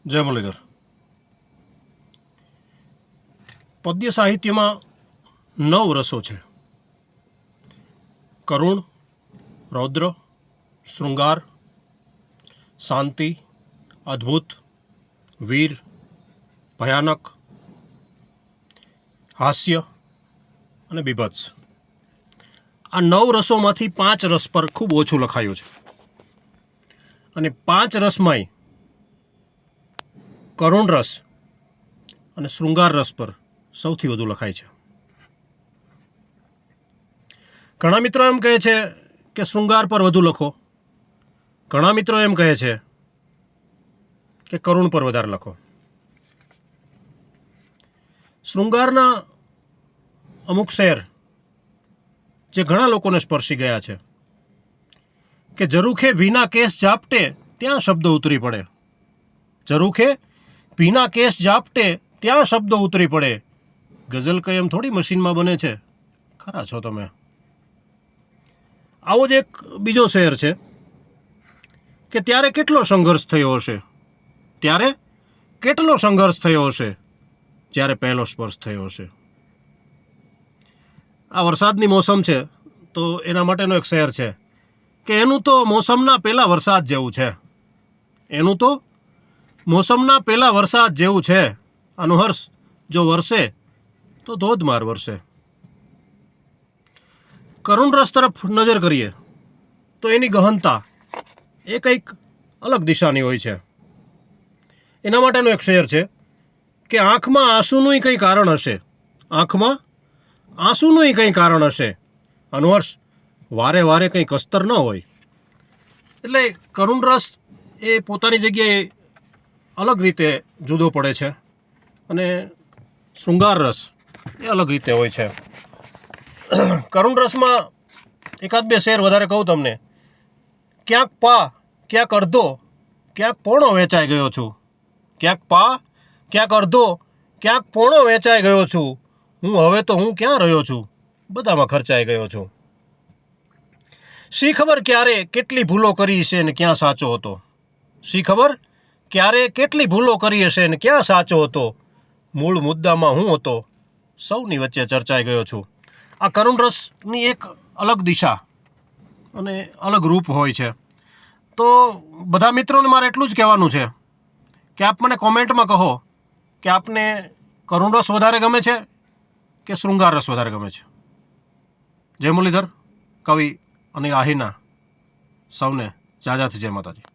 જય મુરલીધર. પદ્ય સાહિત્યમાં 9 રસો છે: કરુણ, રૌદ્ર, શૃંગાર, શાંતિ, અદ્ભુત, વીર, ભયાનક, હાસ્ય અને બીભત્સ. આ 9 રસોમાંથી 5 રસ પર ખૂબ ઓછું લખાયું છે અને 5 રસમાંય કરુણ રસ અને શૃંગાર રસ પર સૌથી વધુ લખાય છે. ઘણા મિત્રો એમ કહે છે કે શૃંગાર પર વધુ લખો, ઘણા મિત્રો એમ કહે છે કે કરુણ પર વધારે લખો. શૃંગારના અમુક શેર જે ઘણા લોકોને સ્પર્શી ગયા છે કે ઝરૂખે ભીના કેસ ઝાપટે ત્યાં શબ્દો ઉતરી પડે, ઝરૂખે ભીના કેસ ઝાપટે ત્યાં શબ્દો ઉતરી પડે, ગઝલ કંઈ એમ થોડી મશીનમાં બને છે, ખરા છો તમે. આવો જ એક બીજો શેર છે કે ત્યારે કેટલો સંઘર્ષ થયો હશે, ત્યારે કેટલો સંઘર્ષ થયો હશે જ્યારે પહેલો સ્પર્શ થયો હશે. આ વરસાદની મોસમ છે તો એના માટેનો એક શેર છે કે એનું તો મોસમના પહેલા વરસાદ જેવું છે, એનું તો મોસમના પહેલા વરસાદ જેવું છે, આનું હર્ષ જો વરસે તો ધોધમાર વરસે. કરુણ રસ તરફ નજર કરીએ તો એની ગહનતા એ કંઈક અલગ દિશાની હોય છે. એના માટેનો એક શેર છે કે આંખમાં આંસુનું કંઈ કારણ હશે, આંખમાં આંસુનું કંઈ કારણ હશે, આનું હર્ષ વારે વારે કંઈ કસ્તર ન હોય. એટલે કરુણ રસ એ પોતાની જગ્યાએ અલગ રીતે જુદો પડે છે અને શૃંગાર રસ એ અલગ રીતે હોય છે. કરુણ રસમાં એકાદ બે શેર વધારે કહું તમને: ક્યાંક પા ક્યાંક અડધો ક્યાંક પોણો વેચાઈ ગયો છું, ક્યાંક પા ક્યાંક અડધો ક્યાંક પોણો વેચાઈ ગયો છું, હું હવે તો હું ક્યાં રહ્યો છું, બધામાં ખર્ચાઈ ગયો છું. શી ખબર ક્યારે કેટલી ભૂલો કરી હશે ને ક્યાં સાચો હતો, શી ખબર ક્યારે કેટલી ભૂલો કરી હશે ને ક્યાં સાચો હતો, મૂળ મુદ્દામાં હું હતો, સૌની વચ્ચે ચર્ચાઈ ગયો છું. આ કરુણ રસની એક અલગ દિશા અને અલગ રૂપ હોય છે. તો બધા મિત્રોને મારે એટલું જ કહેવાનું છે કે આપ મને કોમેન્ટમાં કહો કે આપને કરુણ રસ વધારે ગમે છે કે શૃંગાર રસ વધારે ગમે છે. જય મુરલીધર, કવિ અને આહીના સૌને જાજાથી જય માતાજી.